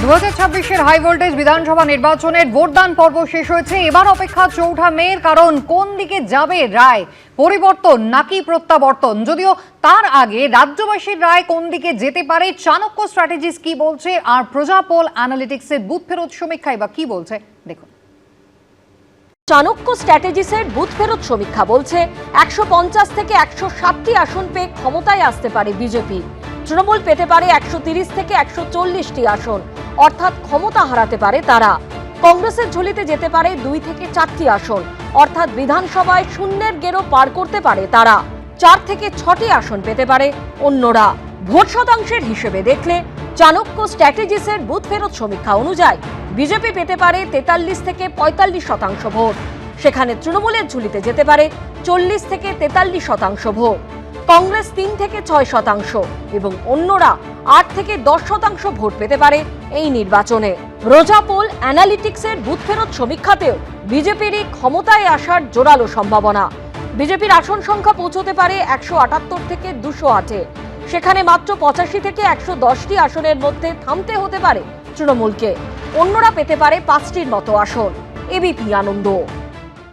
2026-এর high voltage বিধানসভা নির্বাচনের ভোটদান পর্ব শেষ হয়েছে। এবার অপেক্ষা 4 মের, কারণ কোন দিকে যাবে রায়, পরিবর্তন নাকি প্রত্যাবর্তন। যদিও তার আগে রাজ্যবাসীর রায় কোন দিকে যেতে পারে, চাণক্য স্ট্র্যাটেজিস কি বলছে, আর প্রজাপোল অ্যানালিটিক্সের বুথ ফেরত সমীক্ষায় বা কি বলছে দেখুন। চাণক্য স্ট্র্যাটেজিসের বুথ ফেরত সমীক্ষা বলছে 150 থেকে 160টি আসন পেয়ে ক্ষমতায় আসতে পারে বিজেপি। তৃণমূল পেতে পারে 130 থেকে 140টি আসন, অর্থাৎ ক্ষমতা হারাতে পারে তারা। কংগ্রেসের ঝুলিতে যেতে পারে 2 থেকে 4টি আসন, অর্থাৎ বিধানসভায় শূন্যের গেরো পার করতে পারে তারা। 4 থেকে 6টি আসন পেতে পারে অন্যরা। ভোট শতাংশের হিসেবে দেখলে চাণক্য স্ট্র্যাটেজিসের বুথ ফেরত সমীক্ষা অনুযায়ী বিজেপি পেতে পারে 43 থেকে 45% ভোট। সেখানে তৃণমূলের ঝুলিতে যেতে পারে 40 থেকে 43% ভোট। কংগ্রেস 3 থেকে 6% এবং অন্যরা 8 থেকে 10% ভোট পেতে পারে এই নির্বাচনে। প্রজাপোল অ্যানালিটিক্সের বুথ ফেরত সমীক্ষাতেও বিজেপিরই ক্ষমতায় আসার জোরালো সম্ভাবনা। বিজেপির আসন সংখ্যা পৌঁছতে পারে 178 থেকে 208-এ। সেখানে মাত্র 85 থেকে 110টি আসনের মধ্যে থামতে হতে পারে তৃণমূলকে। অন্যরা পেতে পারে 5টির মতো আসন। এবিপি আনন্দ।